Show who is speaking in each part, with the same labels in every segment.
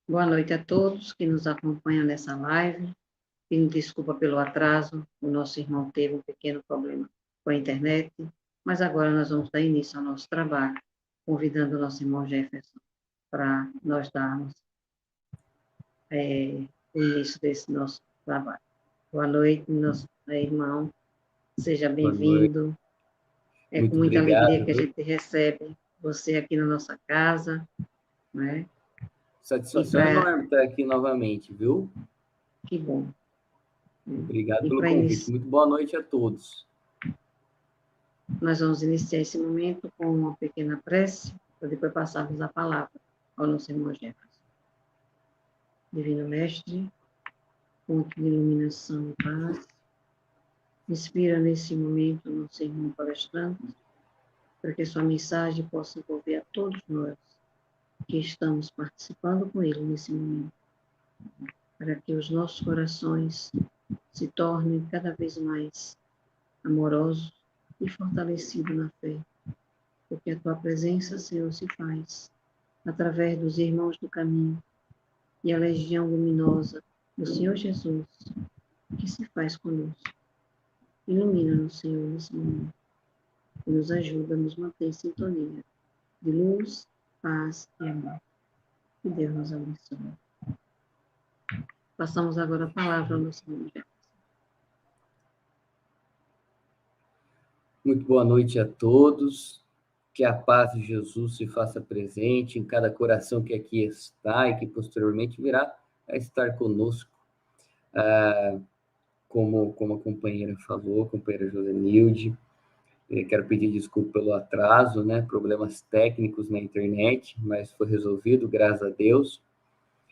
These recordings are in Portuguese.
Speaker 1: Boa noite a todos que nos acompanham nessa live. Pedindo desculpa pelo atraso, o nosso irmão teve um pequeno problema com a internet, mas agora nós vamos dar início ao nosso trabalho, convidando o nosso irmão Jefferson para nós darmos o início desse nosso trabalho. Boa noite, nosso irmão, seja
Speaker 2: Boa noite.
Speaker 1: bem-vindo. É com
Speaker 2: Muito
Speaker 1: muita
Speaker 2: obrigado.
Speaker 1: alegria que a gente recebe você aqui na nossa casa, né?
Speaker 2: Satisfação enorme estar aqui novamente, viu?
Speaker 1: Que bom.
Speaker 2: Obrigado pelo convite. Muito boa noite a todos.
Speaker 1: Nós vamos iniciar esse momento com uma pequena prece, para depois passarmos a palavra ao nosso irmão Jefferson. Divino Mestre, fonte de iluminação e paz, inspira nesse momento o nosso irmão palestrante, para que sua mensagem possa envolver a todos nós que estamos participando com ele nesse momento, para que os nossos corações se tornem cada vez mais amorosos e fortalecidos na fé, porque a tua presença, Senhor, se faz através dos irmãos do caminho e a legião luminosa do Senhor Jesus, que se faz conosco. Ilumina-nos, Senhor, nesse momento, e nos ajuda a nos manter em sintonia de luz, paz e amor. Que Deus nos abençoe. Passamos agora a palavra ao nosso irmão Jefferson.
Speaker 2: Muito boa noite a todos. Que a paz de Jesus se faça presente em cada coração que aqui está e que posteriormente virá a estar conosco. Como a companheira falou, a companheira Josenilde, quero pedir desculpa pelo atraso, né? Problemas técnicos na internet, mas foi resolvido, graças a Deus.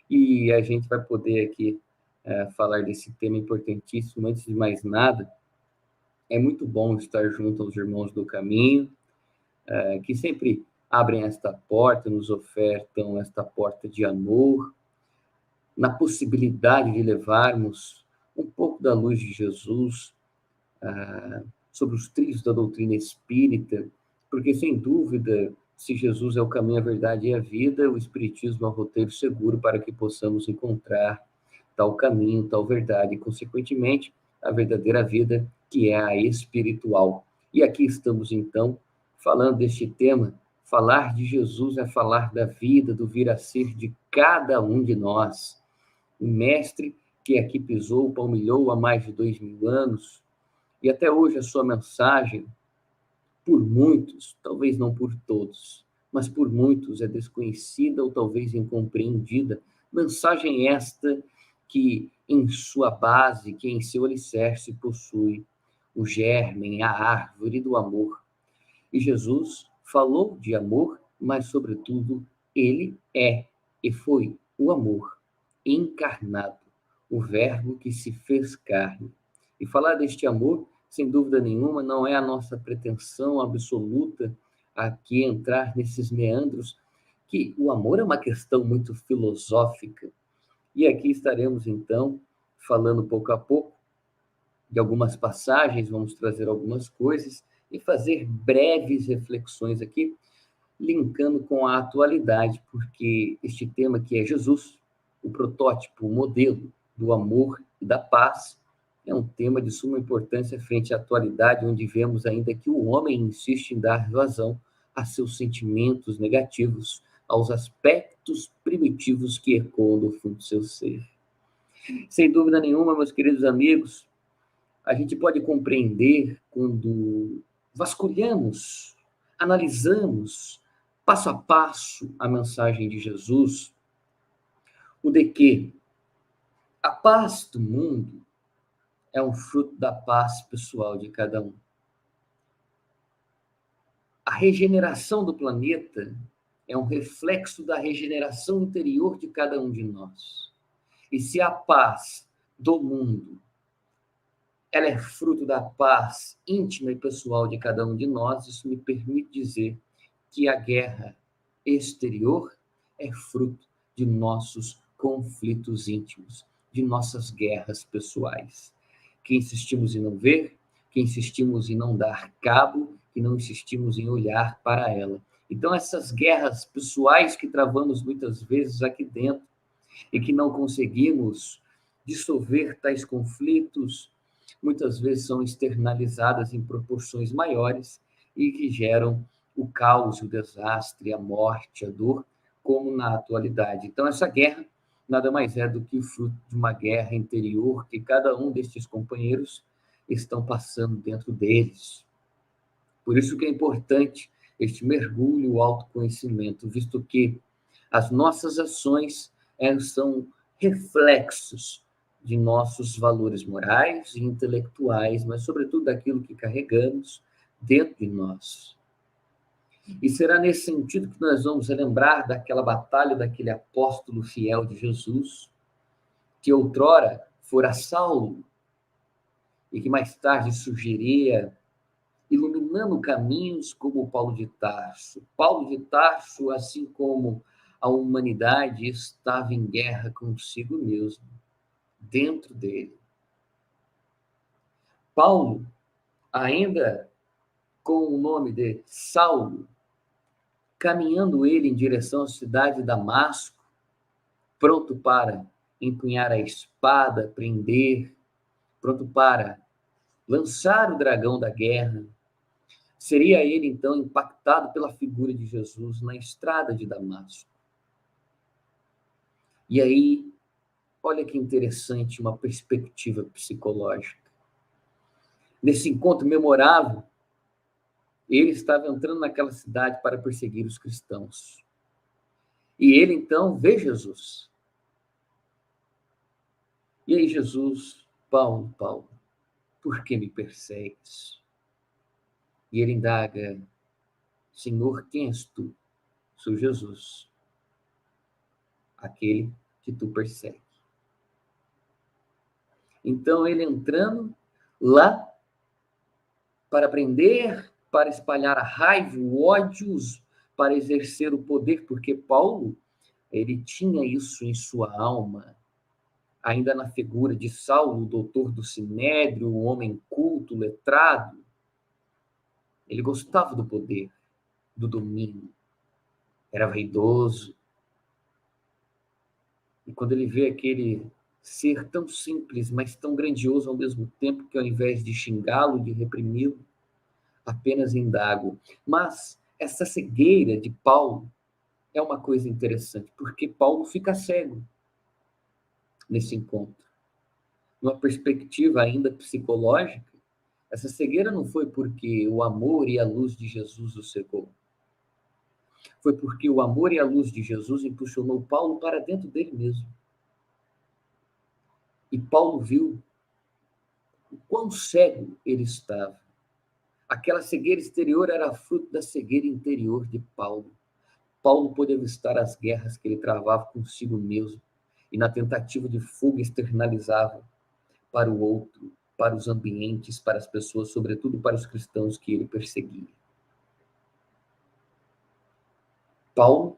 Speaker 2: E a gente vai poder aqui falar desse tema importantíssimo. Antes de mais nada, é muito bom estar junto aos irmãos do caminho, que sempre abrem esta porta, nos ofertam esta porta de amor, na possibilidade de levarmos um pouco da luz de Jesus sobre os trilhos da doutrina espírita, porque, sem dúvida, se Jesus é o caminho, a verdade e a vida, o Espiritismo é um roteiro seguro para que possamos encontrar tal caminho, tal verdade, e, consequentemente, a verdadeira vida, que é a espiritual. E aqui estamos, então, falando deste tema. Falar de Jesus é falar da vida, do vir a ser de cada um de nós. O mestre que aqui pisou, palmilhou há mais de 2000 anos, e até hoje a sua mensagem, por muitos, talvez não por todos, mas por muitos é desconhecida ou talvez incompreendida. Mensagem esta que em sua base, que em seu alicerce possui o germe, a árvore do amor. E Jesus falou de amor, mas sobretudo ele é e foi o amor encarnado, o verbo que se fez carne. E falar deste amor, sem dúvida nenhuma, não é a nossa pretensão absoluta aqui entrar nesses meandros, que o amor é uma questão muito filosófica. E aqui estaremos, então, falando pouco a pouco de algumas passagens, vamos trazer algumas coisas e fazer breves reflexões aqui, linkando com a atualidade, porque este tema que é Jesus, o protótipo, o modelo do amor e da paz, é um tema de suma importância frente à atualidade, onde vemos ainda que o homem insiste em dar vazão a seus sentimentos negativos, aos aspectos primitivos que ecoam do fundo do seu ser. Sem dúvida nenhuma, meus queridos amigos, a gente pode compreender quando vasculhamos, analisamos passo a passo a mensagem de Jesus, o de que a paz do mundo é um fruto da paz pessoal de cada um. A regeneração do planeta é um reflexo da regeneração interior de cada um de nós. E se a paz do mundo ela é fruto da paz íntima e pessoal de cada um de nós, isso me permite dizer que a guerra exterior é fruto de nossos conflitos íntimos, de nossas guerras pessoais. Que insistimos em não ver, que insistimos em não dar cabo, que não insistimos em olhar para ela. Então, essas guerras pessoais que travamos muitas vezes aqui dentro, e que não conseguimos dissolver tais conflitos, muitas vezes são externalizadas em proporções maiores e que geram o caos, o desastre, a morte, a dor, como na atualidade. Então, essa guerra nada mais é do que o fruto de uma guerra interior que cada um destes companheiros estão passando dentro deles. Por isso que é importante este mergulho, o autoconhecimento, visto que as nossas ações são reflexos de nossos valores morais e intelectuais, mas, sobretudo, daquilo que carregamos dentro de nós. E será nesse sentido que nós vamos lembrar daquela batalha daquele apóstolo fiel de Jesus, que outrora fora Saulo, e que mais tarde surgiria iluminando caminhos como Paulo de Tarso. Paulo de Tarso, assim como a humanidade, estava em guerra consigo mesmo, dentro dele. Paulo, ainda com o nome de Saulo, caminhando ele em direção à cidade de Damasco, pronto para empunhar a espada, prender, pronto para lançar o dragão da guerra, seria ele, então, impactado pela figura de Jesus na estrada de Damasco. E aí, olha que interessante, uma perspectiva psicológica. Nesse encontro memorável, ele estava entrando naquela cidade para perseguir os cristãos. E ele, então, vê Jesus. E aí, Jesus, Paulo, Paulo, por que me persegues? E ele indaga, Senhor, quem és tu? Sou Jesus, aquele que tu persegue. Então, ele entrando lá para prender, para espalhar a raiva, o ódio, para exercer o poder, porque Paulo, ele tinha isso em sua alma, ainda na figura de Saulo, o doutor do Sinédrio, um homem culto, letrado. Ele gostava do poder, do domínio, era vaidoso. E quando ele vê aquele ser tão simples, mas tão grandioso ao mesmo tempo, que ao invés de xingá-lo, de reprimi-lo, apenas indago. Mas essa cegueira de Paulo é uma coisa interessante, porque Paulo fica cego nesse encontro. Numa perspectiva ainda psicológica, essa cegueira não foi porque o amor e a luz de Jesus o cegou. Foi porque o amor e a luz de Jesus impulsionou Paulo para dentro dele mesmo. E Paulo viu o quão cego ele estava. Aquela cegueira exterior era fruto da cegueira interior de Paulo. Paulo pôde avistar as guerras que ele travava consigo mesmo e, na tentativa de fuga, externalizava para o outro, para os ambientes, para as pessoas, sobretudo para os cristãos que ele perseguia. Paulo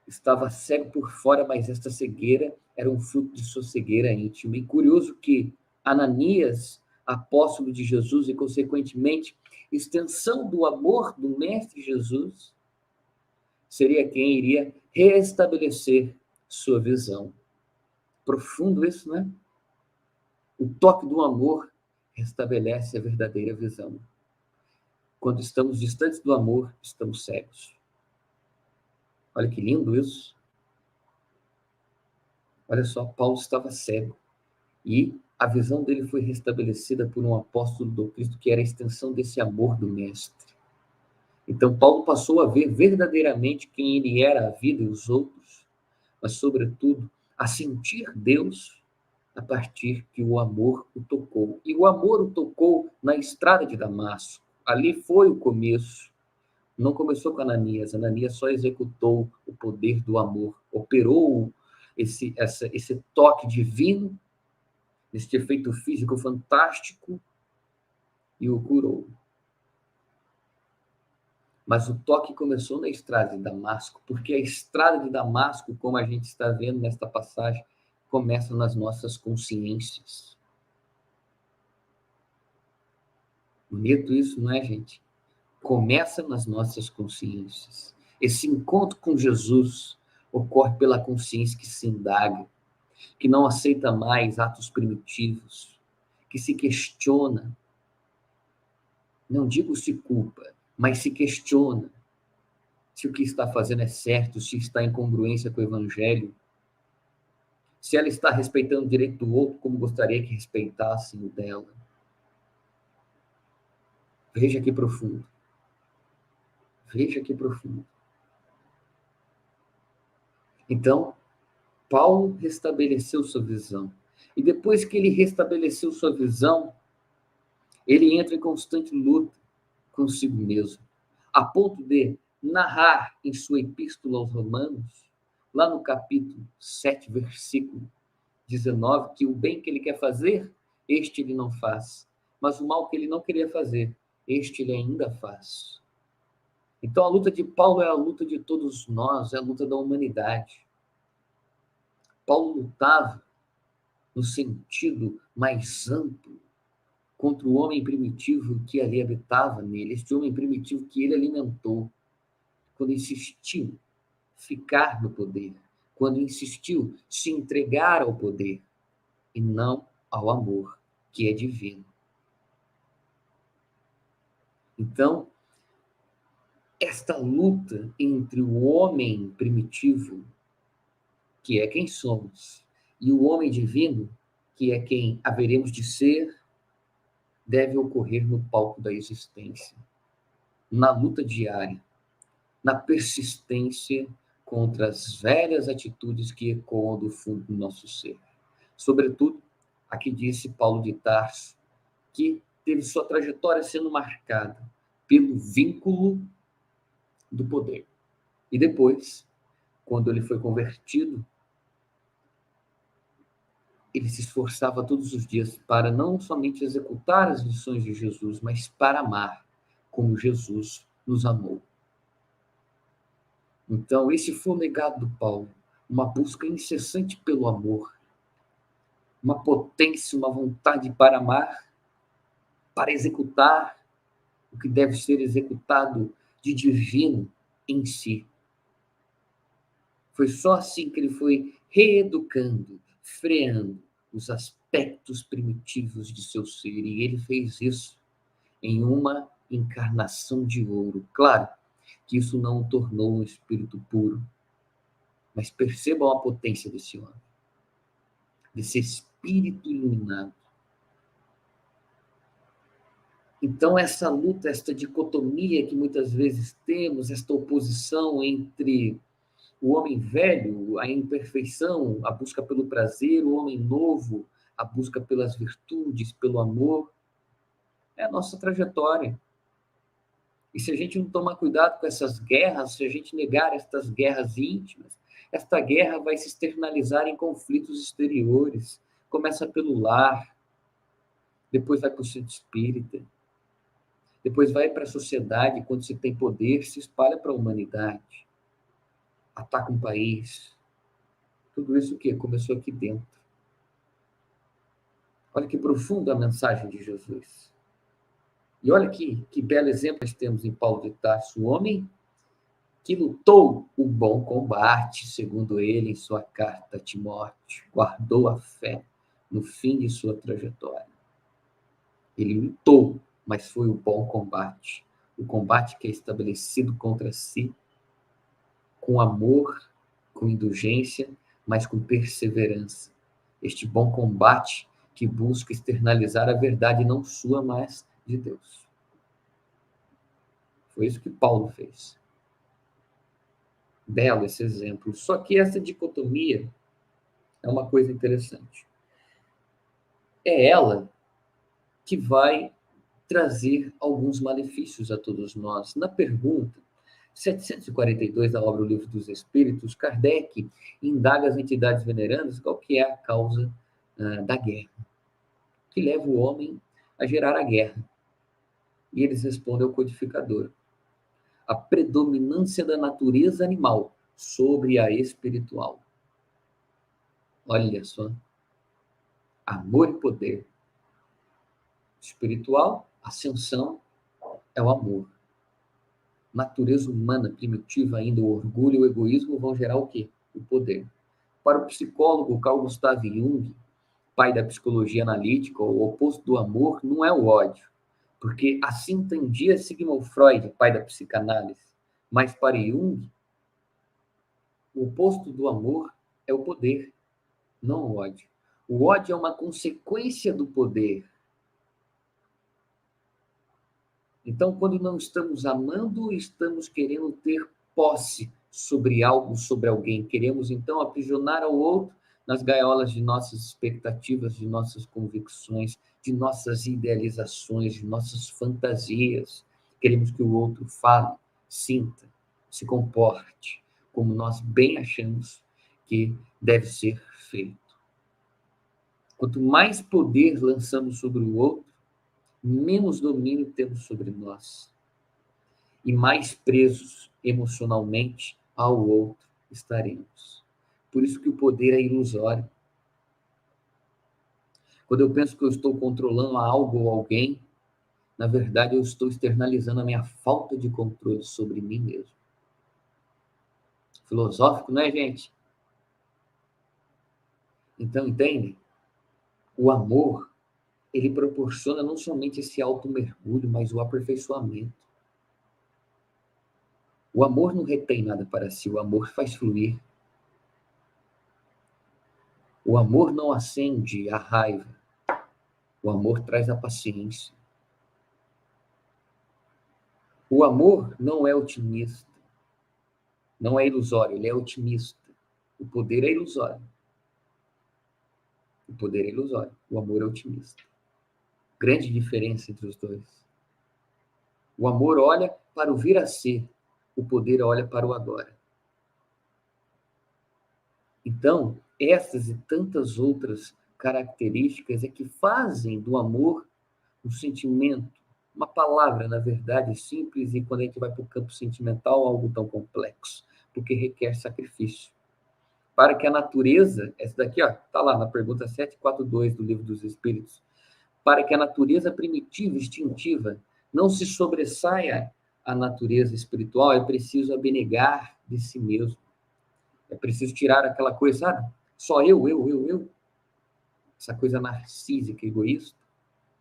Speaker 2: estava cego por fora, mas esta cegueira era um fruto de sua cegueira íntima. E curioso que Ananias, apóstolo de Jesus e, consequentemente, extensão do amor do Mestre Jesus, seria quem iria restabelecer sua visão. Profundo isso, né? O toque do amor restabelece a verdadeira visão. Quando estamos distantes do amor, estamos cegos. Olha que lindo isso. Olha só, Paulo estava cego. E a visão dele foi restabelecida por um apóstolo do Cristo, que era a extensão desse amor do Mestre. Então, Paulo passou a ver verdadeiramente quem ele era, a vida e os outros, mas, sobretudo, a sentir Deus a partir que o amor o tocou. E o amor o tocou na estrada de Damasco. Ali foi o começo. Não começou com Ananias. Ananias só executou o poder do amor, operou esse toque divino, esse efeito físico fantástico, e o curou. Mas o toque começou na estrada de Damasco, porque a estrada de Damasco, como a gente está vendo nesta passagem, começa nas nossas consciências. Bonito isso, não é, gente? Começa nas nossas consciências. Esse encontro com Jesus ocorre pela consciência que se indaga. que não aceita mais atos primitivos, que se questiona, não digo se culpa, mas se questiona se o que está fazendo é certo, se está em congruência com o Evangelho, se ela está respeitando o direito do outro como gostaria que respeitassem o dela. Veja que profundo. Veja que profundo. Então, Paulo restabeleceu sua visão. E depois que ele restabeleceu sua visão, ele entra em constante luta consigo mesmo, a ponto de narrar em sua epístola aos Romanos, lá no capítulo 7, versículo 19, que o bem que ele quer fazer, este ele não faz, mas o mal que ele não queria fazer, este ele ainda faz. Então a luta de Paulo é a luta de todos nós, é a luta da humanidade. Paulo lutava no sentido mais amplo contra o homem primitivo que ali habitava nele, este homem primitivo que ele alimentou, quando insistiu ficar no poder, quando insistiu se entregar ao poder e não ao amor, que é divino. Então, esta luta entre o homem primitivo, que é quem somos, e o homem divino, que é quem haveremos de ser, deve ocorrer no palco da existência, na luta diária, na persistência contra as velhas atitudes que ecoam do fundo do nosso ser. Sobretudo, aqui disse Paulo de Tarso, que teve sua trajetória sendo marcada pelo vínculo do poder. E depois, quando ele foi convertido, ele se esforçava todos os dias para não somente executar as lições de Jesus, mas para amar como Jesus nos amou. Então, esse foi o legado do Paulo, uma busca incessante pelo amor, uma potência, uma vontade para amar, para executar o que deve ser executado de divino em si. Foi só assim que ele foi reeducando, freando os aspectos primitivos de seu ser, e ele fez isso em uma encarnação de ouro. Claro que isso não o tornou um espírito puro, mas percebam a potência desse homem, desse espírito iluminado. Então, essa luta, esta dicotomia que muitas vezes temos, esta oposição entre o homem velho, a imperfeição, a busca pelo prazer, o homem novo, a busca pelas virtudes, pelo amor, é a nossa trajetória. E se a gente não tomar cuidado com essas guerras, se a gente negar estas guerras íntimas, esta guerra vai se externalizar em conflitos exteriores. Começa pelo lar, depois vai para o centro espírita, depois vai para a sociedade, quando se tem poder, se espalha para a humanidade, ataca um país. Tudo isso o quê? Começou aqui dentro. Olha que profunda a mensagem de Jesus. E olha que belo exemplo nós temos em Paulo de Tarso, o homem que lutou o bom combate, segundo ele, em sua carta a Timóteo, guardou a fé no fim de sua trajetória. Ele lutou, mas foi o bom combate. O combate que é estabelecido contra si, com amor, com indulgência, mas com perseverança. Este bom combate que busca externalizar a verdade não sua, mas de Deus. Foi isso que Paulo fez. Belo esse exemplo. Só que essa dicotomia é uma coisa interessante. É ela que vai trazer alguns malefícios a todos nós. Na pergunta 742 da obra O Livro dos Espíritos, Kardec indaga as entidades venerandas qual que é a causa da guerra, que leva o homem a gerar a guerra. E eles respondem ao codificador: a predominância da natureza animal sobre a espiritual. Olha só. Amor e poder. Espiritual, ascensão, é o amor. Natureza humana primitiva ainda, o orgulho e o egoísmo vão gerar o quê? O poder. Para o psicólogo Carl Gustav Jung, pai da psicologia analítica, o oposto do amor não é o ódio, porque assim entendia Sigmund Freud, pai da psicanálise. Mas para Jung, o oposto do amor é o poder, não o ódio. O ódio é uma consequência do poder. Então, quando não estamos amando, estamos querendo ter posse sobre algo, sobre alguém. Queremos, então, aprisionar ao outro nas gaiolas de nossas expectativas, de nossas convicções, de nossas idealizações, de nossas fantasias. Queremos que o outro fale, sinta, se comporte como nós bem achamos que deve ser feito. Quanto mais poder lançamos sobre o outro, menos domínio temos sobre nós e mais presos emocionalmente ao outro estaremos. Por isso que o poder é ilusório. Quando eu penso que eu estou controlando algo ou alguém, na verdade eu estou externalizando a minha falta de controle sobre mim mesmo. Filosófico, não é, gente? Então, entende? O amor, ele proporciona não somente esse auto-mergulho, mas o aperfeiçoamento. O amor não retém nada para si, o amor faz fluir. O amor não acende a raiva, o amor traz a paciência. O amor não é otimista, não é ilusório, ele é otimista. O poder é ilusório. O poder é ilusório, o amor é otimista. Grande diferença entre os dois. O amor olha para o vir a ser, o poder olha para o agora. Então, essas e tantas outras características é que fazem do amor um sentimento, uma palavra, na verdade, simples, e quando a gente vai para o campo sentimental, algo tão complexo, porque requer sacrifício. Para que a natureza, essa daqui, ó, está lá na pergunta 742 do Livro dos Espíritos, para que a natureza primitiva, instintiva, não se sobressaia à natureza espiritual, é preciso abnegar de si mesmo. É preciso tirar aquela coisa, sabe? Só eu. Essa coisa narcísica, egoísta,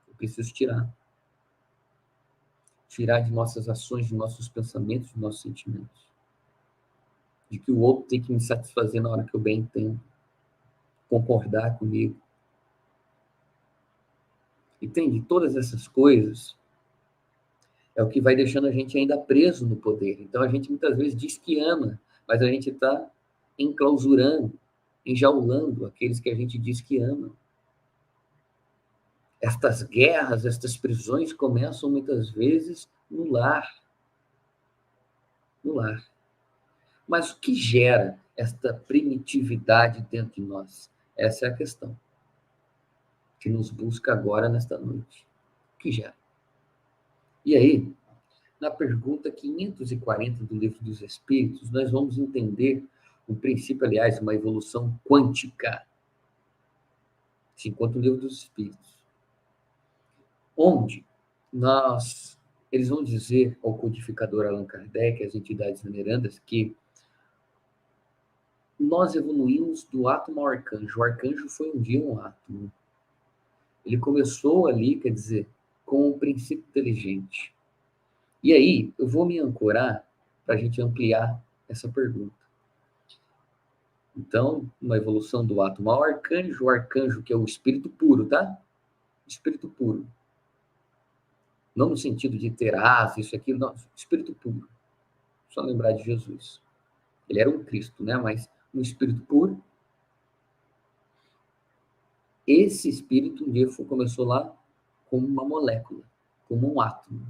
Speaker 2: eu preciso tirar. Tirar de nossas ações, de nossos pensamentos, de nossos sentimentos. De que o outro tem que me satisfazer na hora que eu bem entendo. Concordar comigo. Entende? Todas essas coisas é o que vai deixando a gente ainda preso no poder. Então a gente muitas vezes diz que ama, mas a gente está enclausurando, enjaulando aqueles que a gente diz que ama. Estas guerras, estas prisões começam muitas vezes no lar. No lar. Mas o que gera esta primitividade dentro de nós? Essa é a questão que nos busca agora nesta noite. O que gera? E aí, na pergunta 540 do Livro dos Espíritos, nós vamos entender um princípio, aliás, uma evolução quântica. Se encontra no Livro dos Espíritos. Onde eles vão dizer ao codificador Allan Kardec, às entidades venerandas, que nós evoluímos do átomo ao arcanjo. O arcanjo foi um dia um átomo. Ele começou ali, quer dizer, com um princípio inteligente. E aí, eu vou me ancorar para a gente ampliar essa pergunta. Então, uma evolução do átomo ao arcanjo, o arcanjo que é o espírito puro, tá? Espírito puro. Não no sentido de ter asa, isso aqui, não. Espírito puro. Só lembrar de Jesus. Ele era um Cristo, né? Mas um espírito puro. Esse espírito um dia começou lá como uma molécula, como um átomo.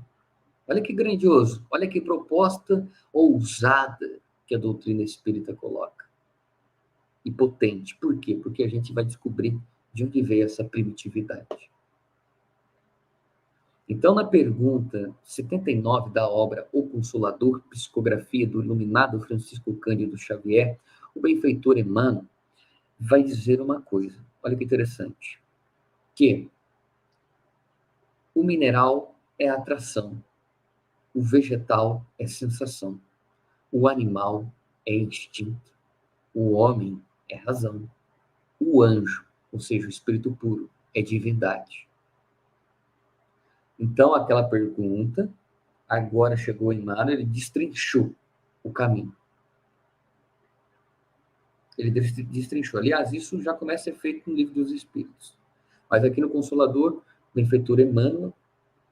Speaker 2: Olha que grandioso, olha que proposta ousada que a doutrina espírita coloca. E potente. Por quê? Porque a gente vai descobrir de onde veio essa primitividade. Então, na pergunta 79 da obra O Consolador, psicografia do iluminado Francisco Cândido Xavier, o benfeitor Emmanuel vai dizer uma coisa. Olha que interessante. Que o mineral é atração, o vegetal é sensação, o animal é instinto, o homem é razão. O anjo, ou seja, o espírito puro, é divindade. Então, aquela pergunta, agora chegou em Emmanuel, ele destrinchou o caminho. Ele destrinchou. Aliás, isso já começa a ser feito no Livro dos Espíritos. Mas aqui no Consolador, o benfeitor Emmanuel,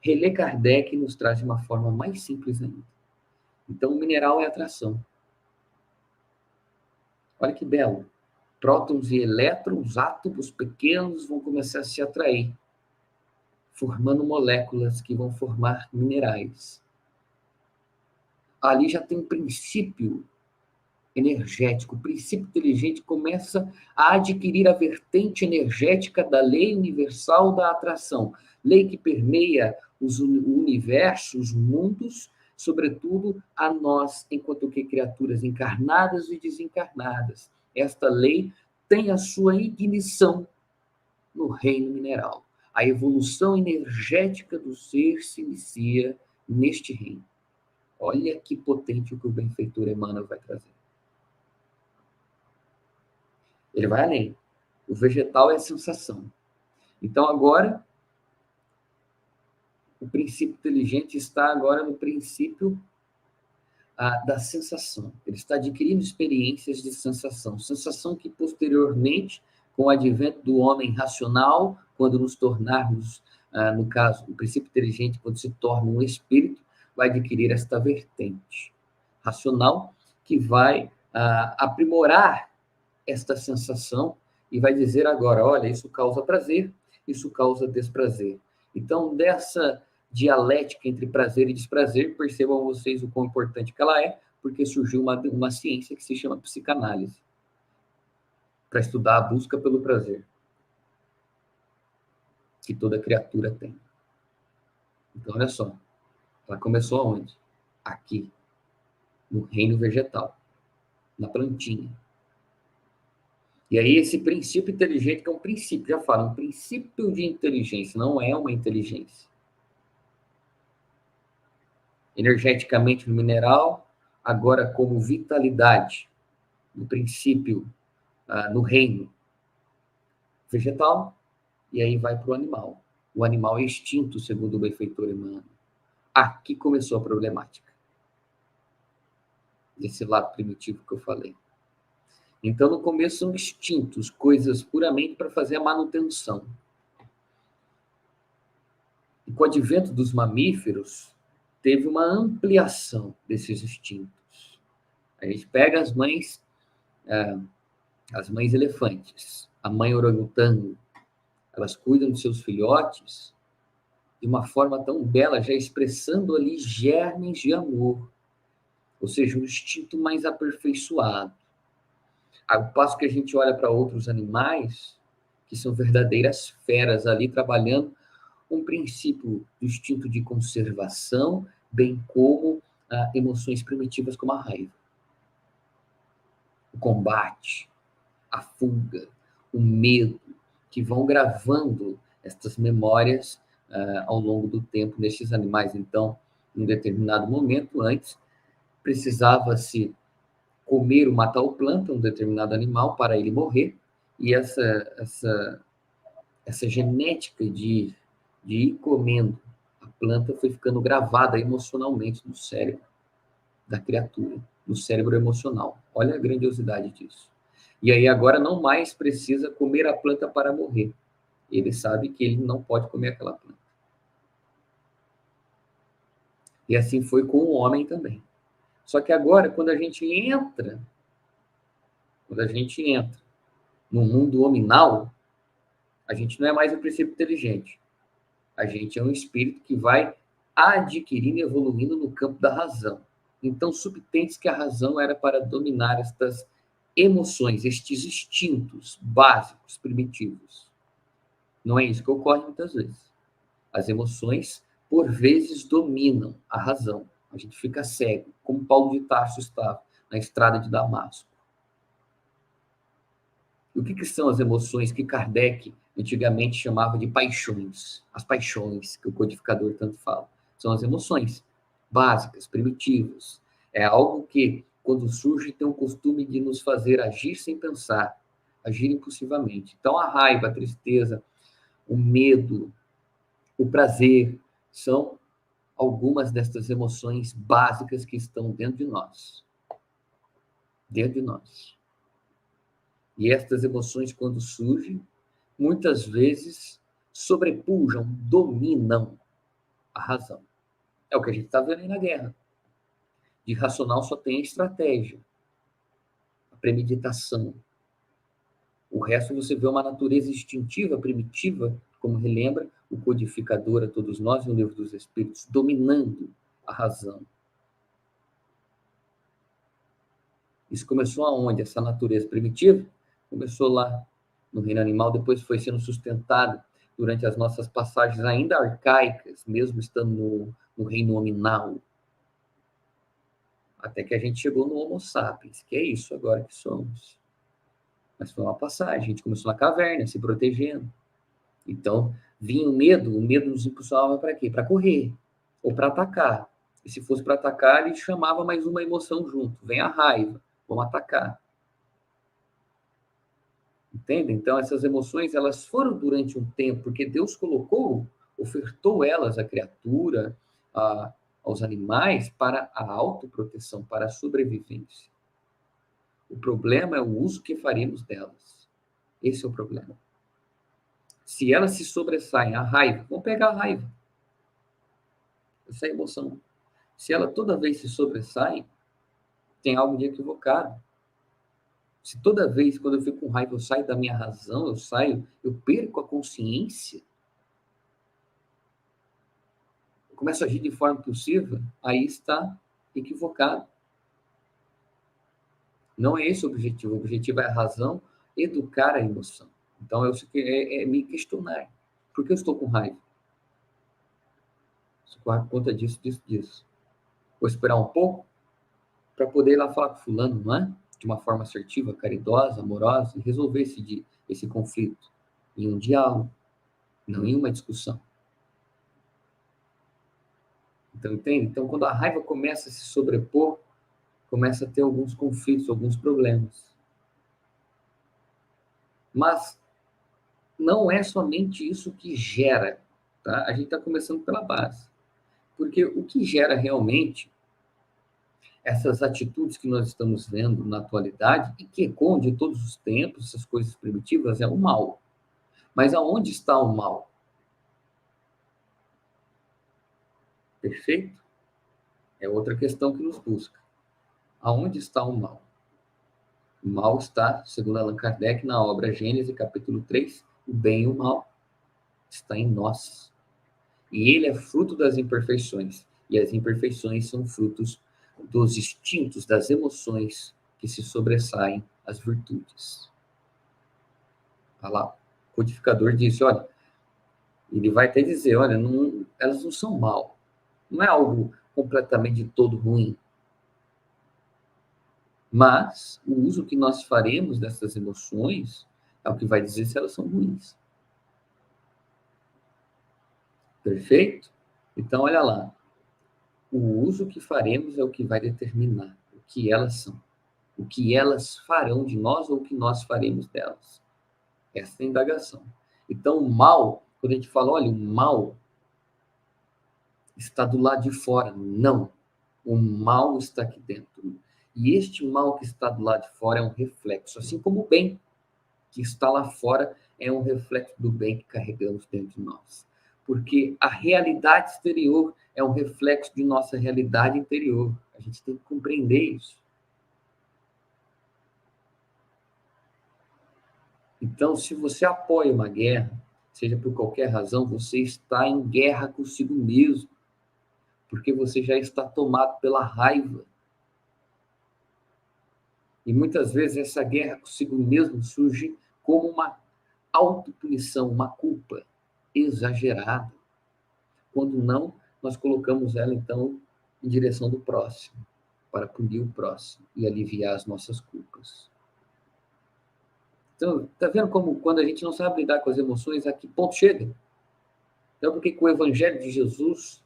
Speaker 2: René Kardec nos traz de uma forma mais simples ainda. Então, o mineral é atração. Olha que belo. Prótons e elétrons, átomos pequenos, vão começar a se atrair, formando moléculas que vão formar minerais. Ali já tem um princípio energético. O princípio inteligente começa a adquirir a vertente energética da lei universal da atração. Lei que permeia o universo, os mundos, sobretudo a nós, enquanto que criaturas encarnadas e desencarnadas. Esta lei tem a sua ignição no reino mineral. A evolução energética do ser se inicia neste reino. Olha que potente o que o benfeitor Emmanuel vai trazer. Ele vai além. O vegetal é a sensação. Então, agora, o princípio inteligente está agora no princípio da sensação. Ele está adquirindo experiências de sensação. Sensação que, posteriormente, com o advento do homem racional, quando nos tornarmos, no caso, o princípio inteligente, quando se torna um espírito, vai adquirir esta vertente racional que vai aprimorar esta sensação e vai dizer agora, olha, isso causa prazer, isso causa desprazer. Então, dessa dialética entre prazer e desprazer, percebam vocês o quão importante que ela é, porque surgiu uma ciência que se chama psicanálise, para estudar a busca pelo prazer que toda criatura tem. Então, olha só, ela começou aonde? Aqui, no reino vegetal, na plantinha. E aí esse princípio inteligente, que é um princípio, já falo, um princípio de inteligência, não é uma inteligência. Energeticamente no mineral, agora como vitalidade, no princípio, no reino vegetal, e aí vai para o animal. O animal é extinto, segundo o benfeitor Emmanuel. Aqui começou a problemática. Desse lado primitivo que eu falei. Então, no começo são extintos, coisas puramente para fazer a manutenção. E com o advento dos mamíferos, teve uma ampliação desses instintos. A gente pega as mães elefantes, a mãe orangotango, elas cuidam dos seus filhotes de uma forma tão bela, já expressando ali germes de amor, ou seja, um instinto mais aperfeiçoado. Ao passo que a gente olha para outros animais, que são verdadeiras feras ali, trabalhando um princípio do instinto de conservação, bem como emoções primitivas como a raiva, o combate, a fuga, o medo, que vão gravando estas memórias ao longo do tempo nestes animais. Então, em um determinado momento, antes, precisava-se comer ou matar ou planta um determinado animal para ele morrer, e essa genética de ir comendo a planta foi ficando gravada emocionalmente no cérebro da criatura, no cérebro emocional. Olha a grandiosidade disso. E aí agora não mais precisa comer a planta para morrer. Ele sabe que ele não pode comer aquela planta. E assim foi com o homem também. Só que agora, quando a gente entra no mundo hominal, a gente não é mais um princípio inteligente. A gente é um espírito que vai adquirindo e evoluindo no campo da razão. Então, subtende que a razão era para dominar estas emoções, estes instintos básicos, primitivos. Não é isso que ocorre muitas vezes. As emoções, por vezes, dominam a razão. A gente fica cego, como Paulo de Tarso estava na estrada de Damasco. E o que são as emoções que Kardec antigamente chamava de paixões? As paixões, que o codificador tanto fala. São as emoções básicas, primitivas. É algo que, quando surge, tem o costume de nos fazer agir sem pensar. agir impulsivamente. Então, a raiva, a tristeza, o medo, o prazer, são algumas destas emoções básicas que estão dentro de nós. Dentro de nós. E estas emoções, quando surgem, muitas vezes sobrepujam, dominam a razão. É o que a gente está vendo aí na guerra. De racional só tem a estratégia, a premeditação. O resto você vê uma natureza instintiva, primitiva, como relembra o codificador a todos nós no Livro dos Espíritos, dominando a razão. Isso começou aonde? Essa natureza primitiva começou lá no reino animal, depois foi sendo sustentado durante as nossas passagens ainda arcaicas, mesmo estando no reino nominal, até que a gente chegou no Homo sapiens, que é isso agora que somos. Mas foi uma passagem, a gente começou na caverna, se protegendo. Então, vinha o medo nos impulsionava para quê? Para correr, ou para atacar. E se fosse para atacar, ele chamava mais uma emoção junto. Vem a raiva, vamos atacar. Entende? Então, essas emoções, elas foram durante um tempo, porque Deus colocou, ofertou elas à criatura, aos animais, para a autoproteção, para a sobrevivência. O problema é o uso que faremos delas. Esse é o problema. Se elas se sobressaem, a raiva, vamos pegar a raiva. Essa é a emoção. Se ela toda vez se sobressai, tem algo de equivocado. Se toda vez, quando eu fico com raiva, eu saio da minha razão, eu perco a consciência, eu começo a agir de forma impulsiva, aí está equivocado. Não é esse o objetivo é a razão, educar a emoção. Então, é me questionar. Por que eu estou com raiva? Por conta disso. Vou esperar um pouco para poder ir lá falar com fulano, não é? De uma forma assertiva, caridosa, amorosa, e resolver esse conflito em um diálogo, não em uma discussão. Então, entende? Então, quando a raiva começa a se sobrepor, começa a ter alguns conflitos, alguns problemas. Mas não é somente isso que gera, tá? A gente está começando pela base. Porque o que gera realmente essas atitudes que nós estamos vendo na atualidade, e que ecoam de todos os tempos, essas coisas primitivas, é o mal. Mas aonde está o mal? Perfeito? É outra questão que nos busca. Aonde está o mal? O mal está, segundo Allan Kardec, na obra Gênesis, capítulo 3, o bem e o mal está em nós. E ele é fruto das imperfeições. E as imperfeições são frutos dos instintos, das emoções que se sobressaem às virtudes. Olha lá, o codificador disse, olha, ele vai até dizer, olha, elas não são mal. Não é algo completamente todo ruim. Mas o uso que nós faremos dessas emoções é o que vai dizer se elas são ruins. Perfeito? Então, olha lá. O uso que faremos é o que vai determinar o que elas são. O que elas farão de nós ou o que nós faremos delas. Essa é a indagação. Então, o mal, quando a gente fala, olha, o mal está do lado de fora. Não. O mal está aqui dentro. E este mal que está do lado de fora é um reflexo, assim como o bem que está lá fora é um reflexo do bem que carregamos dentro de nós. Porque a realidade exterior é um reflexo de nossa realidade interior. A gente tem que compreender isso. Então, se você apoia uma guerra, seja por qualquer razão, você está em guerra consigo mesmo, porque você já está tomado pela raiva. E muitas vezes essa guerra consigo mesmo surge como uma autopunição, uma culpa exagerada. Quando não, nós colocamos ela, então, em direção do próximo, para punir o próximo e aliviar as nossas culpas. Então, está vendo como quando a gente não sabe lidar com as emoções, a que ponto chega? Então, porque com o Evangelho de Jesus,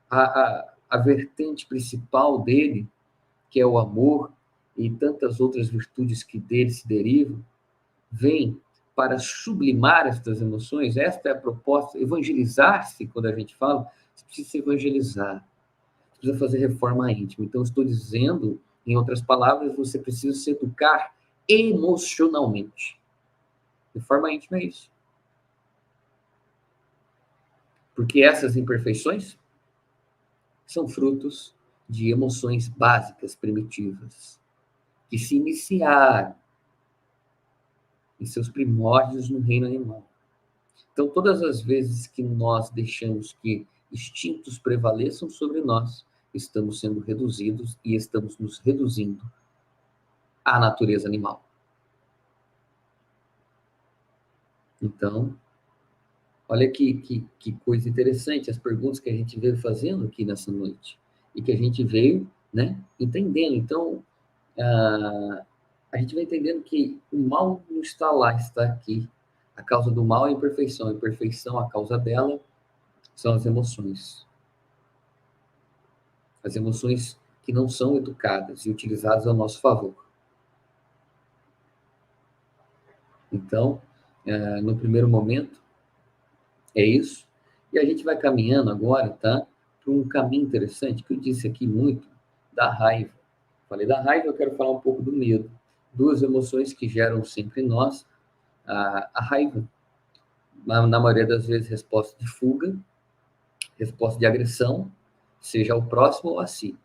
Speaker 2: a vertente principal dele, que é o amor, e tantas outras virtudes que dele se derivam, vem para sublimar estas emoções. Esta é a proposta. Evangelizar-se, quando a gente fala, você precisa se evangelizar, você precisa fazer reforma íntima. Então, estou dizendo, em outras palavras, você precisa se educar emocionalmente. Reforma íntima é isso. Porque essas imperfeições são frutos de emoções básicas, primitivas, que se iniciaram em seus primórdios no reino animal. Então, todas as vezes que nós deixamos que instintos prevaleçam sobre nós, estamos sendo reduzidos e estamos nos reduzindo à natureza animal. Então, olha que coisa interessante, as perguntas que a gente veio fazendo aqui nessa noite e que a gente veio, né, entendendo. Então, a gente vai entendendo que o mal não está lá, está aqui. A causa do mal é a imperfeição. A imperfeição, a causa dela, são as emoções. As emoções que não são educadas e utilizadas ao nosso favor. Então, no primeiro momento, é isso. E a gente vai caminhando agora, tá? Para um caminho interessante, que eu disse aqui muito, da raiva. Falei da raiva, eu quero falar um pouco do medo. Duas emoções que geram sempre em nós a raiva. Na maioria das vezes, resposta de fuga, resposta de agressão, seja ao próximo ou a si.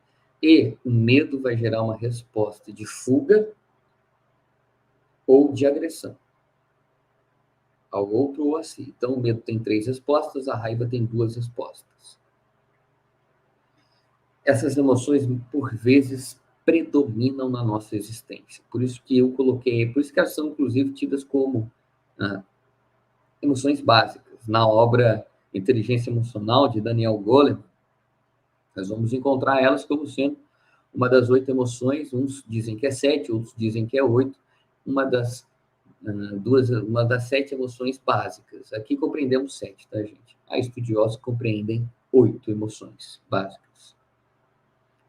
Speaker 2: E o medo vai gerar uma resposta de fuga ou de agressão ao outro ou a si. Então, o medo tem 3 respostas, a raiva tem 2 respostas. Essas emoções, por vezes, predominam na nossa existência. Por isso que eu coloquei, por isso que elas são, inclusive, tidas como emoções básicas. Na obra Inteligência Emocional, de Daniel Goleman, nós vamos encontrar elas como sendo uma das 8 emoções. Uns dizem que é 7, outros dizem que é 8. Uma das 7 emoções básicas. Aqui compreendemos 7, tá, gente? Há estudiosos que compreendem 8 emoções básicas.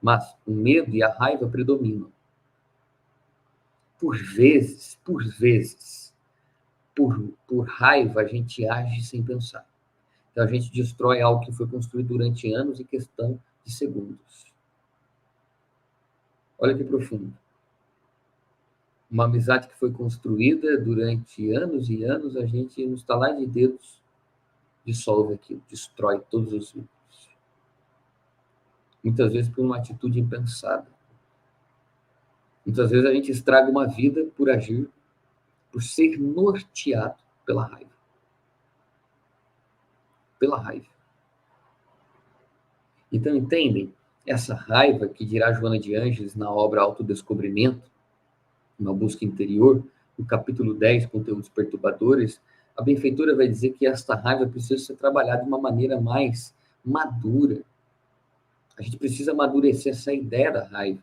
Speaker 2: Mas o medo e a raiva predominam. Por vezes, por raiva, a gente age sem pensar. Então, a gente destrói algo que foi construído durante anos em questão de segundos. Olha que profundo. Uma amizade que foi construída durante anos e anos, a gente, no estalar de dedos, dissolve aquilo, destrói todos os vínculos. Muitas vezes por uma atitude impensada. Muitas vezes a gente estraga uma vida por agir, por ser norteado pela raiva. Pela raiva. Então, entendem? Essa raiva que dirá Joana de Ângeles na obra Autodescobrimento, uma busca interior, no capítulo 10, Conteúdos Perturbadores, a benfeitora vai dizer que esta raiva precisa ser trabalhada de uma maneira mais madura. A gente precisa amadurecer essa ideia da raiva.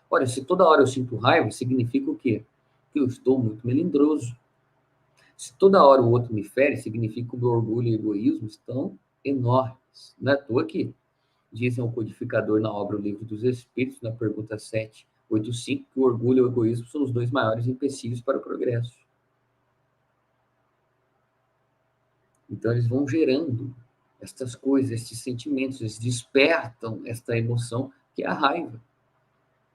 Speaker 2: Olha, se toda hora eu sinto raiva, significa o quê? Que eu estou muito melindroso. Se toda hora o outro me fere, significa que o meu orgulho e o egoísmo estão enormes. Não é à toa que dizem o codificador na obra O Livro dos Espíritos, na pergunta 785, que o orgulho e o egoísmo são os 2 maiores empecilhos para o progresso. Então, eles vão gerando estas coisas, estes sentimentos, eles despertam esta emoção, que é a raiva.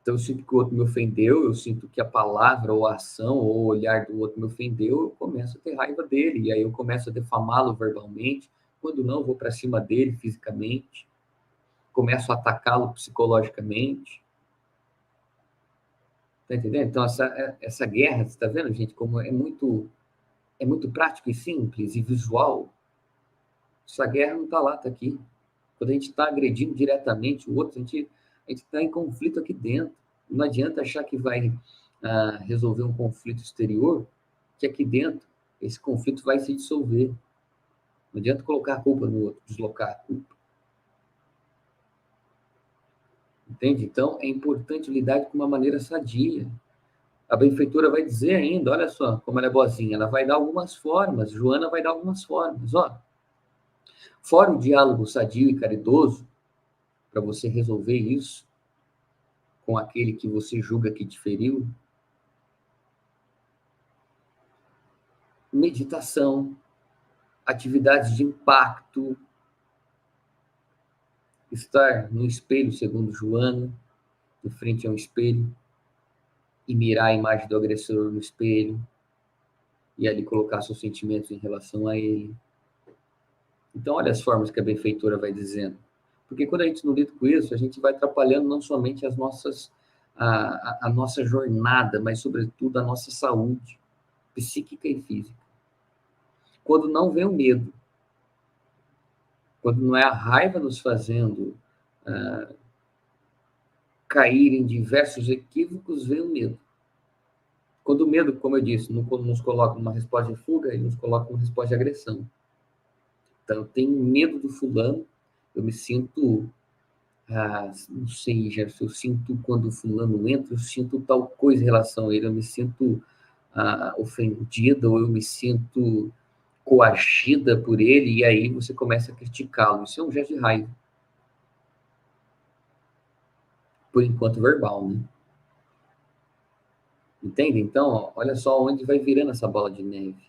Speaker 2: Então, eu sinto que o outro me ofendeu, eu sinto que a palavra, ou a ação, ou o olhar do outro me ofendeu, eu começo a ter raiva dele, e aí eu começo a defamá-lo verbalmente, quando não, eu vou para cima dele fisicamente, começo a atacá-lo psicologicamente. Tá entendendo? Então, essa guerra, você está vendo, gente, como é muito prático e simples e visual. Essa guerra não está lá, está aqui. Quando a gente está agredindo diretamente o outro, a gente está em conflito aqui dentro. Não adianta achar que vai resolver um conflito exterior, que aqui dentro esse conflito vai se dissolver. Não adianta colocar a culpa no outro, deslocar a culpa. Entende? Então, é importante lidar com uma maneira sadia. A benfeitora vai dizer ainda, olha só como ela é boazinha, ela vai dar algumas formas, Joana vai dar algumas formas, ó. Fora o diálogo sadio e caridoso, para você resolver isso com aquele que você julga que te feriu, meditação, atividades de impacto, estar no espelho, segundo Joana, em frente a um espelho, e mirar a imagem do agressor no espelho, e ali colocar seus sentimentos em relação a ele. Então, olha as formas que a benfeitora vai dizendo. Porque quando a gente não lida com isso, a gente vai atrapalhando não somente as nossas, a nossa jornada, mas, sobretudo, a nossa saúde psíquica e física. Quando não vem o medo, quando não é a raiva nos fazendo cair em diversos equívocos, vem o medo. Quando o medo, como eu disse, nos coloca numa resposta de fuga, ele nos coloca numa resposta de agressão. Então, eu tenho medo do fulano, eu me sinto, não sei, Gerson, eu sinto quando o fulano entra, eu sinto tal coisa em relação a ele, eu me sinto ofendida, ou eu me sinto coagida por ele, e aí você começa a criticá-lo. Isso é um gesto de raiva. Por enquanto verbal, né? Entende? Então, olha só onde vai virando essa bola de neve.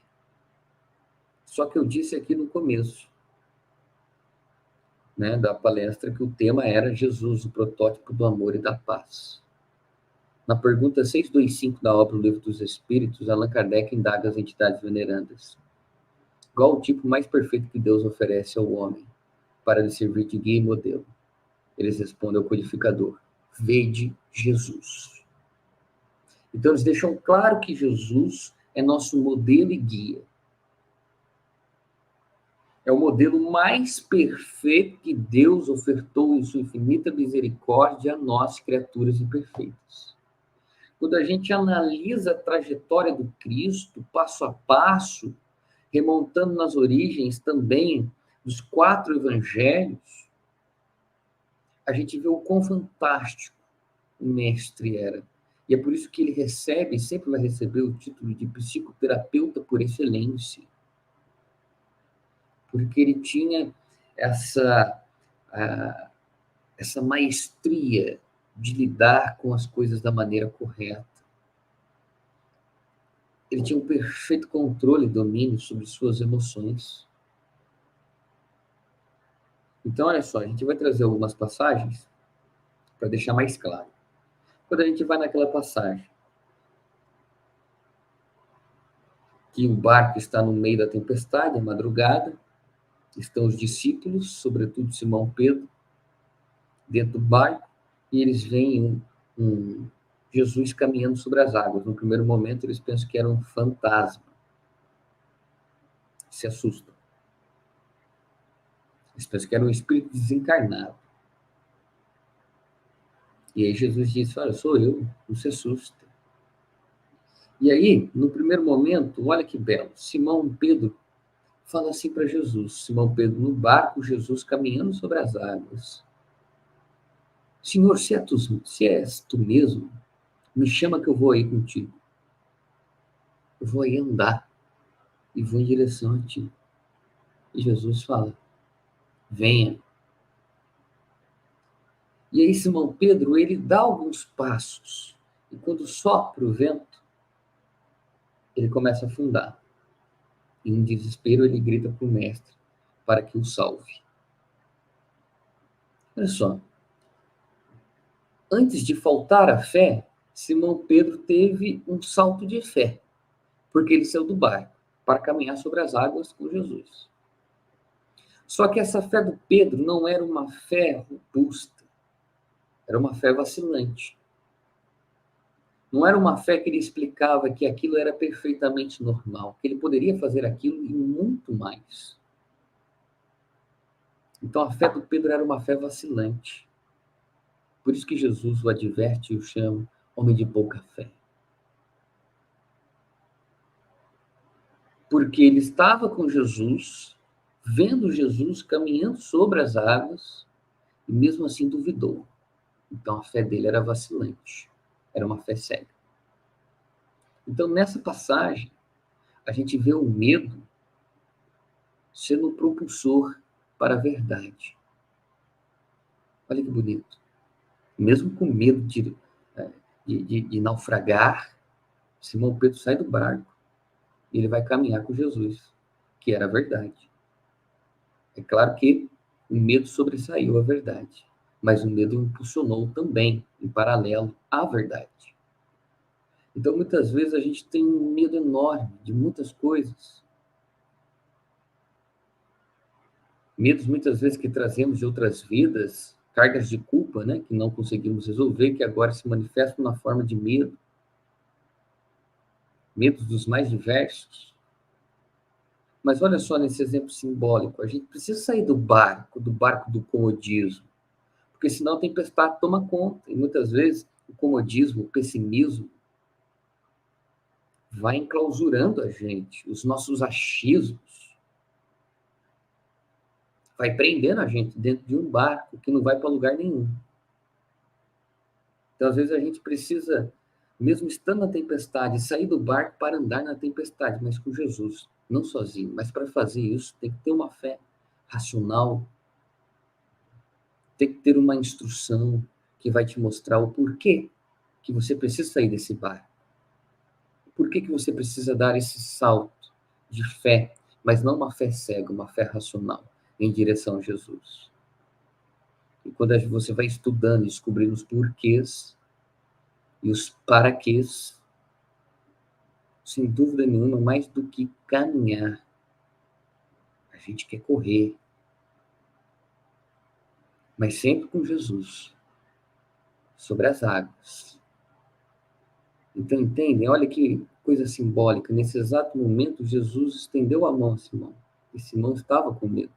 Speaker 2: Só que eu disse aqui no começo, né, da palestra, que o tema era Jesus, o protótipo do amor e da paz. Na pergunta 625 da obra O Livro dos Espíritos, Allan Kardec indaga as entidades venerandas: qual o tipo mais perfeito que Deus oferece ao homem para lhe servir de guia e modelo? Eles respondem ao codificador: vede Jesus. Então, eles deixam claro que Jesus é nosso modelo e guia. É o modelo mais perfeito que Deus ofertou em sua infinita misericórdia a nós, criaturas imperfeitas. Quando a gente analisa a trajetória do Cristo, passo a passo, remontando nas origens também dos 4 evangelhos, a gente vê o quão fantástico o mestre era. E é por isso que ele recebe, sempre vai receber o título de psicoterapeuta por excelência. Porque ele tinha essa maestria de lidar com as coisas da maneira correta. Ele tinha um perfeito controle e domínio sobre suas emoções. Então, olha só, a gente vai trazer algumas passagens para deixar mais claro. Quando a gente vai naquela passagem que o barco está no meio da tempestade, é madrugada, estão os discípulos, sobretudo Simão Pedro, dentro do barco, e eles veem um Jesus caminhando sobre as águas. No primeiro momento, eles pensam que era um fantasma. Se assustam. Eles pensam que era um espírito desencarnado. E aí Jesus diz: olha, sou eu, não se assusta. E aí, no primeiro momento, olha que belo, Simão Pedro fala assim para Jesus, Simão Pedro no barco, Jesus caminhando sobre as águas: Senhor, se és tu mesmo, me chama que eu vou aí contigo. Eu vou aí andar e vou em direção a ti. E Jesus fala: venha. E aí Simão Pedro, ele dá alguns passos, e quando sopra o vento, ele começa a afundar. Em um desespero, ele grita para o mestre para que o salve. Olha só, antes de faltar a fé, Simão Pedro teve um salto de fé, porque ele saiu do barco para caminhar sobre as águas com Jesus. Só que essa fé do Pedro não era uma fé robusta, era uma fé vacilante. Não era uma fé que ele explicava que aquilo era perfeitamente normal, que ele poderia fazer aquilo e muito mais. Então a fé do Pedro era uma fé vacilante. Por isso que Jesus o adverte e o chama homem de pouca fé. Porque ele estava com Jesus, vendo Jesus caminhando sobre as águas, e mesmo assim duvidou. Então a fé dele era vacilante, era uma fé cega. Então nessa passagem, a gente vê o medo sendo o propulsor para a verdade. Olha que bonito. Mesmo com medo de naufragar, Simão Pedro sai do barco e ele vai caminhar com Jesus, que era a verdade. É claro que o medo sobressaiu a verdade, mas o medo impulsionou também, em paralelo, a verdade. Então, muitas vezes, a gente tem um medo enorme de muitas coisas. Medos, muitas vezes, que trazemos de outras vidas, cargas de culpa, né, que não conseguimos resolver, que agora se manifestam na forma de medo. Medos dos mais diversos. Mas olha só nesse exemplo simbólico, a gente precisa sair do barco do comodismo, porque senão a tempestade toma conta, e muitas vezes o comodismo, o pessimismo, vai enclausurando a gente, os nossos achismos, vai prendendo a gente dentro de um barco que não vai para lugar nenhum. Então, às vezes, a gente precisa, mesmo estando na tempestade, sair do barco para andar na tempestade, mas com Jesus, não sozinho. Mas para fazer isso, tem que ter uma fé racional, tem que ter uma instrução que vai te mostrar o porquê que você precisa sair desse barco. Por que você precisa dar esse salto de fé, mas não uma fé cega, uma fé racional, em direção a Jesus. E quando você vai estudando, descobrindo os porquês e os paraquês, sem dúvida nenhuma, mais do que caminhar, a gente quer correr, mas sempre com Jesus, sobre as águas. Então, entendem? Olha que coisa simbólica. Nesse exato momento, Jesus estendeu a mão a Simão. E Simão estava com medo.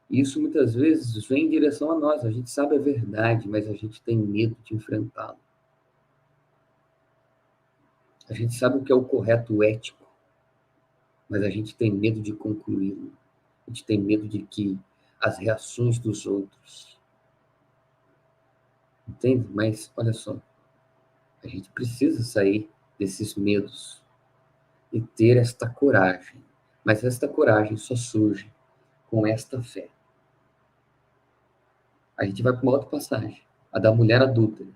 Speaker 2: E isso, muitas vezes, vem em direção a nós. A gente sabe a verdade, mas a gente tem medo de enfrentá-la. A gente sabe o que é o correto ético, mas a gente tem medo de concluí-lo. A gente tem medo de que as reações dos outros. Entende? Mas, olha só, a gente precisa sair desses medos e ter esta coragem. Mas esta coragem só surge com esta fé. A gente vai para uma outra passagem, a da mulher adúltera.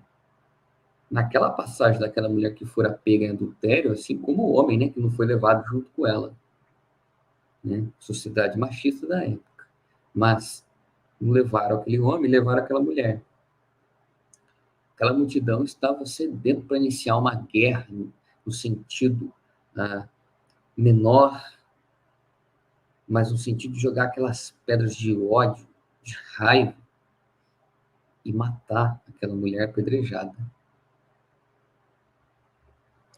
Speaker 2: Naquela passagem daquela mulher que fora pega em adultério, assim como o homem, né, que não foi levado junto com ela, né, sociedade machista da época. Mas não levaram aquele homem, levaram aquela mulher. Aquela multidão estava sedenta para iniciar uma guerra no sentido menor, mas no sentido de jogar aquelas pedras de ódio, de raiva, e matar aquela mulher apedrejada.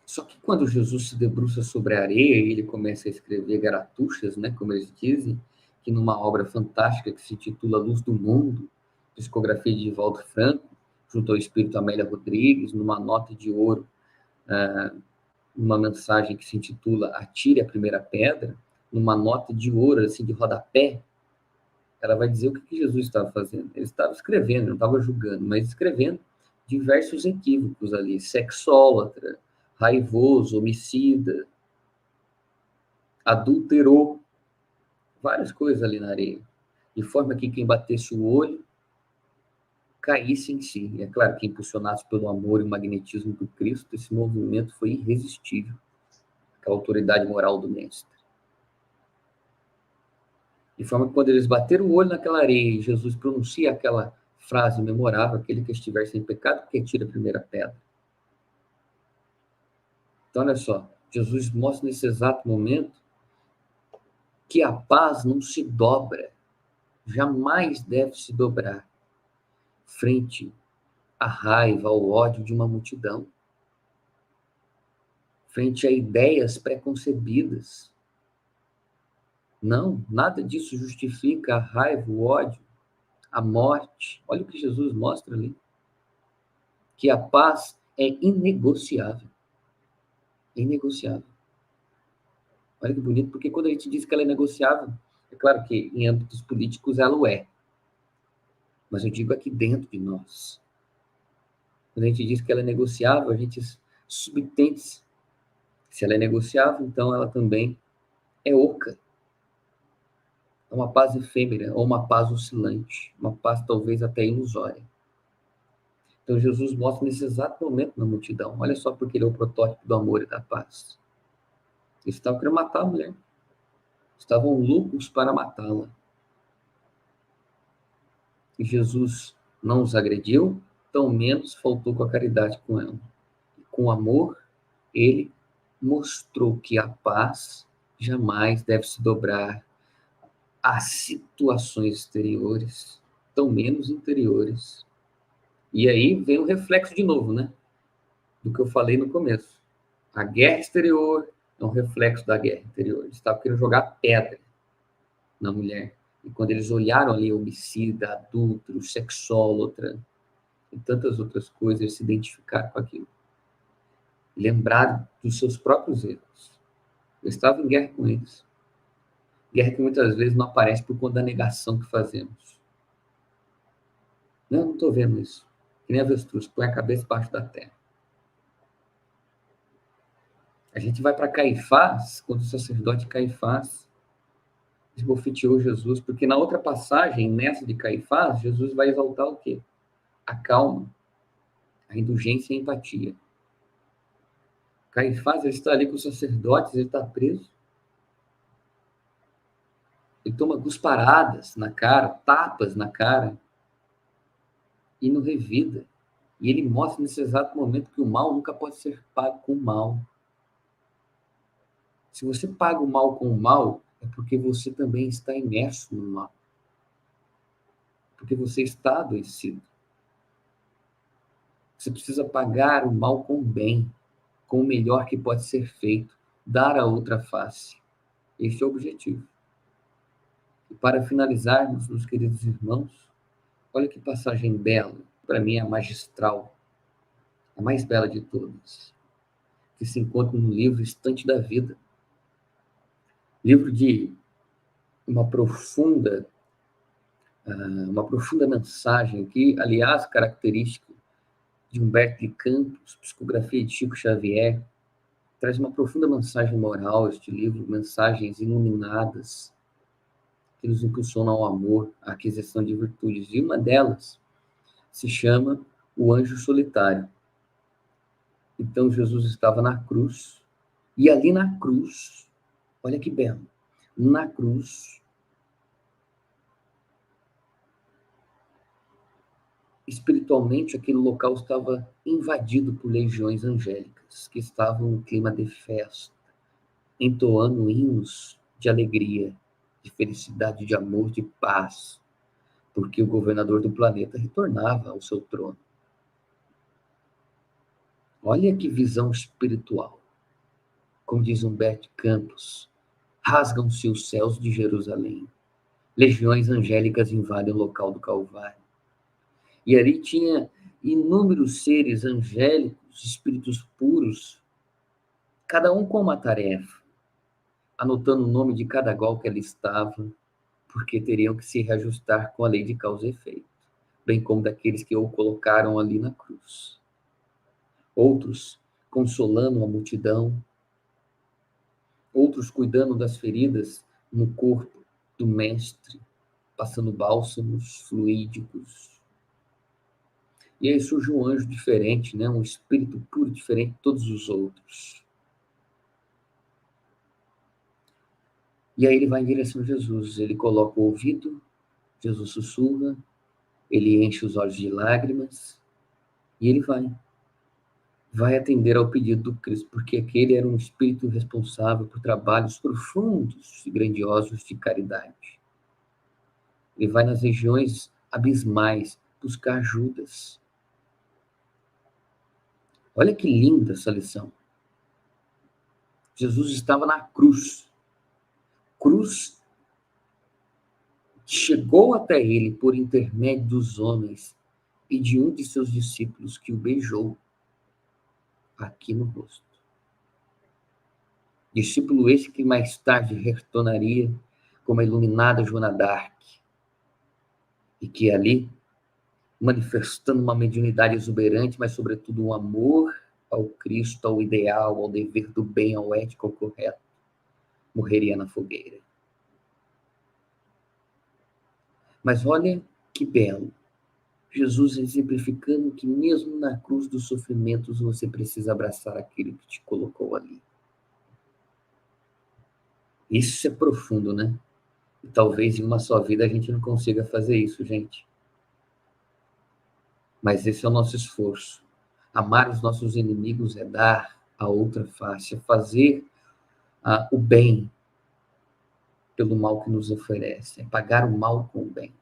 Speaker 2: Só que quando Jesus se debruça sobre a areia e ele começa a escrever garatuchas, né, como eles dizem, que numa obra fantástica que se intitula Luz do Mundo, discografia de Valdo Franco, junto ao espírito Amélia Rodrigues, numa nota de ouro, uma mensagem que se intitula Atire a Primeira Pedra, numa nota de ouro, assim, de rodapé, ela vai dizer o que Jesus estava fazendo. Ele estava escrevendo, não estava julgando, mas escrevendo diversos equívocos ali, sexólatra, raivoso, homicida, adulterou, várias coisas ali na areia, de forma que quem batesse o olho caísse em si. E é claro que, impulsionados pelo amor e o magnetismo do Cristo, esse movimento foi irresistível, aquela autoridade moral do mestre. De forma que quando eles bateram o olho naquela areia e Jesus pronuncia aquela frase memorável, aquele que estiver sem pecado, que tira a primeira pedra. Então, olha só, Jesus mostra nesse exato momento que a paz não se dobra, jamais deve se dobrar frente à raiva, ao ódio de uma multidão, frente a ideias preconcebidas. Não, nada disso justifica a raiva, o ódio, a morte. Olha o que Jesus mostra ali. Que a paz é inegociável. Inegociável. Olha que bonito, porque quando a gente diz que ela é negociável, é claro que em âmbitos políticos ela o é. Mas eu digo aqui dentro de nós. Quando a gente diz que ela é negociável, a gente subentende-se. Se ela é negociável, então ela também é oca. É uma paz efêmera, ou uma paz oscilante, uma paz talvez até ilusória. Então Jesus mostra nesse exato momento na multidão. Olha só, porque ele é o protótipo do amor e da paz. Eles estavam querendo matar a mulher. Estavam loucos para matá-la. E Jesus não os agrediu, tão menos faltou com a caridade com ela. Com amor, ele mostrou que a paz jamais deve se dobrar às situações exteriores, tão menos interiores. E aí vem o reflexo de novo, né? Do que eu falei no começo. A guerra exterior é um reflexo da guerra interior. Eles estavam querendo jogar pedra na mulher. E quando eles olharam ali homicida, adúltero, sexólatra e tantas outras coisas, eles se identificaram com aquilo. Lembraram dos seus próprios erros. Eles estavam em guerra com eles. Guerra que muitas vezes não aparece por conta da negação que fazemos. Não estou vendo isso. Que nem avestruz, põe a cabeça embaixo da terra. A gente vai para Caifás, quando o sacerdote Caifás esbofeteou Jesus, porque na outra passagem, nessa de Caifás, Jesus vai exaltar o quê? A calma, a indulgência e a empatia. Caifás, ele está ali com os sacerdotes, ele está preso. Ele toma cusparadas na cara, tapas na cara, e não revida. E ele mostra nesse exato momento que o mal nunca pode ser pago com o mal. Se você paga o mal com o mal, é porque você também está imerso no mal. Porque você está adoecido. Você precisa pagar o mal com o bem, com o melhor que pode ser feito, dar a outra face. Este é o objetivo. E para finalizarmos, meus queridos irmãos, olha que passagem bela, para mim é a magistral, a mais bela de todas, que se encontra no livro Estante da Vida. Livro de uma profunda mensagem que, aliás, característica de Humberto de Campos, psicografia de Chico Xavier, traz uma profunda mensagem moral, este livro, mensagens iluminadas, que nos impulsionam ao amor, à aquisição de virtudes. E uma delas se chama O Anjo Solitário. Então, Jesus estava na cruz, e ali na cruz, olha que belo, na cruz, espiritualmente, aquele local estava invadido por legiões angélicas, que estavam em clima de festa, entoando hinos de alegria, de felicidade, de amor, de paz, porque o governador do planeta retornava ao seu trono. Olha que visão espiritual. Como diz Humberto Campos, rasgam-se os céus de Jerusalém. Legiões angélicas invadem o local do Calvário. E ali tinha inúmeros seres angélicos, espíritos puros, cada um com uma tarefa, anotando o nome de cada gol que ali estava, porque teriam que se reajustar com a lei de causa e efeito, bem como daqueles que o colocaram ali na cruz. Outros consolando a multidão, outros cuidando das feridas no corpo do mestre, passando bálsamos fluídicos. E aí surge um anjo diferente, né? Um espírito puro diferente de todos os outros. E aí ele vai em direção a Jesus, ele coloca o ouvido, Jesus sussurra, ele enche os olhos de lágrimas e ele vai atender ao pedido do Cristo, porque aquele era um espírito responsável por trabalhos profundos e grandiosos de caridade. Ele vai nas regiões abismais buscar Judas. Olha que linda essa lição. Jesus estava na cruz. Cruz chegou até ele por intermédio dos homens e de um de seus discípulos que o beijou aqui no rosto. Discípulo esse que mais tarde retornaria como a iluminada Joana d'Arc e que ali, manifestando uma mediunidade exuberante, mas sobretudo um amor ao Cristo, ao ideal, ao dever do bem, ao ético, ao correto, morreria na fogueira. Mas olha que belo. Jesus exemplificando que mesmo na cruz dos sofrimentos você precisa abraçar aquele que te colocou ali. Isso é profundo, né? E talvez em uma só vida a gente não consiga fazer isso, gente. Mas esse é o nosso esforço. Amar os nossos inimigos é dar a outra face, é fazer o bem pelo mal que nos oferece, é pagar o mal com o bem.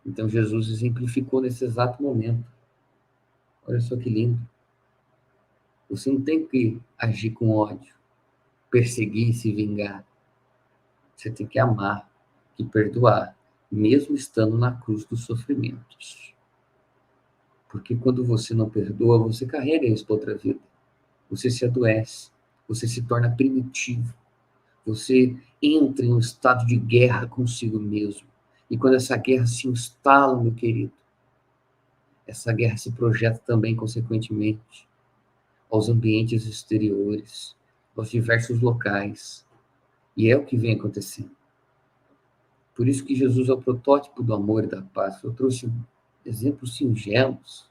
Speaker 2: Então Jesus exemplificou nesse exato momento. Olha só que lindo. Você não tem que agir com ódio, perseguir e se vingar. Você tem que amar e perdoar, mesmo estando na cruz dos sofrimentos. Porque quando você não perdoa, você carrega isso para outra vida. Você se adoece, você se torna primitivo, você entra em um estado de guerra consigo mesmo. E quando essa guerra se instala, meu querido, essa guerra se projeta também, consequentemente, aos ambientes exteriores, aos diversos locais. E é o que vem acontecendo. Por isso que Jesus é o protótipo do amor e da paz. Eu trouxe exemplos singelos,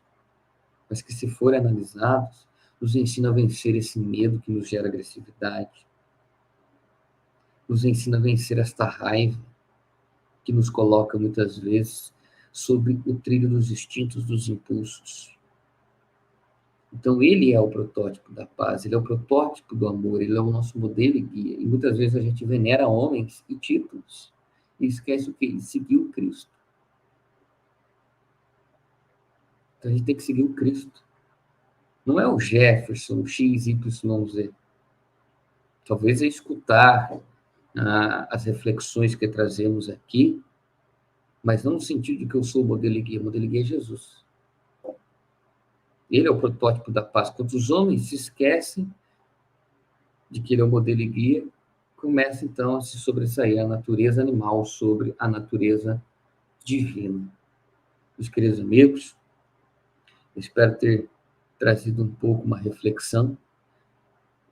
Speaker 2: mas que, se forem analisados, nos ensina a vencer esse medo que nos gera agressividade, nos ensina a vencer esta raiva que nos coloca, muitas vezes, sob o trilho dos instintos, dos impulsos. Então, ele é o protótipo da paz, ele é o protótipo do amor, ele é o nosso modelo e guia. E muitas vezes a gente venera homens e títulos e esquece o quê? De seguir o Cristo. Então, a gente tem que seguir o Cristo. Não é o Jefferson, o XYZ. Talvez é escutar as reflexões que trazemos aqui, mas não no sentido de que eu sou o modelo e guia. O modelo e guia é Jesus. Ele é o protótipo da paz. Quando os homens se esquecem de que ele é o modelo e guia, começa então a se sobressair a natureza animal sobre a natureza divina. Meus queridos amigos, eu espero ter trazido um pouco uma reflexão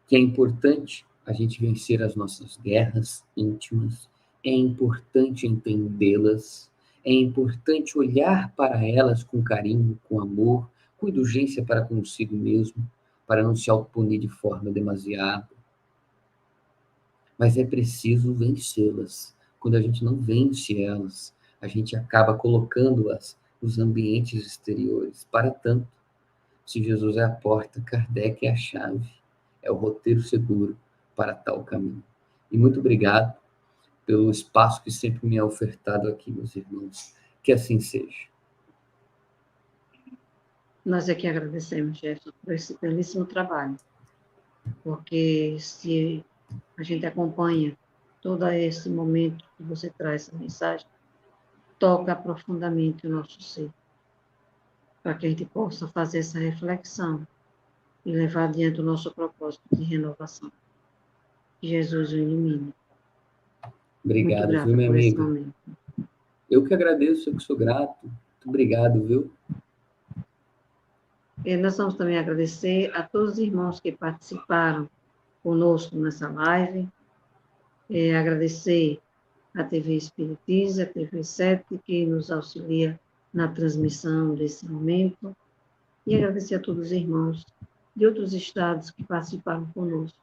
Speaker 2: que é importante a gente vencer as nossas guerras íntimas, é importante entendê-las, é importante olhar para elas com carinho, com amor, com indulgência para consigo mesmo, para não se autopunir de forma demasiada. Mas é preciso vencê-las. Quando a gente não vence elas, a gente acaba colocando-as nos ambientes exteriores. Para tanto, se Jesus é a porta, Kardec é a chave, é o roteiro seguro para tal caminho. E muito obrigado pelo espaço que sempre me é ofertado aqui, meus irmãos. Que assim seja.
Speaker 1: Nós é que agradecemos, Jefferson, por esse belíssimo trabalho, porque se a gente acompanha todo esse momento que você traz essa mensagem, toca profundamente o nosso ser, para que a gente possa fazer essa reflexão e levar adiante o nosso propósito de renovação. Que Jesus o ilumine. Muito
Speaker 2: Obrigado, viu,
Speaker 1: grata
Speaker 2: minha
Speaker 1: por esse
Speaker 2: amiga?
Speaker 1: momento.
Speaker 2: Eu que agradeço, eu que sou grato. Muito obrigado, viu?
Speaker 1: Nós vamos também agradecer a todos os irmãos que participaram conosco nessa live. Agradecer a TV Espiritismo, a TV 7, que nos auxilia na transmissão desse momento. E agradecer a todos os irmãos de outros estados que participaram conosco.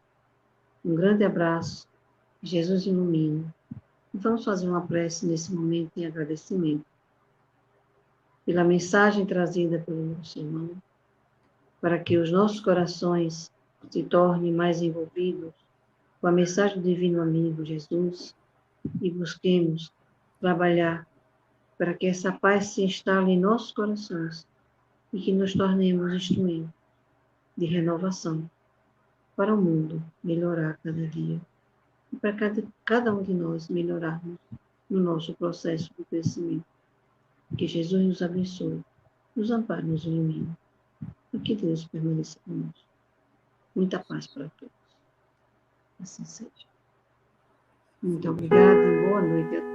Speaker 1: Um grande abraço. Jesus ilumine. Vamos fazer uma prece nesse momento em agradecimento pela mensagem trazida pelo nosso irmão, para que os nossos corações se tornem mais envolvidos com a mensagem do Divino Amigo Jesus e busquemos trabalhar para que essa paz se instale em nossos corações e que nos tornemos instrumentos de renovação para o mundo melhorar cada dia e para cada um de nós melhorarmos no nosso processo de crescimento. Que Jesus nos abençoe, nos ampare, nos ilumine e que Deus permaneça conosco. Muita paz para todos. Assim seja. Muito obrigada e boa noite a todos.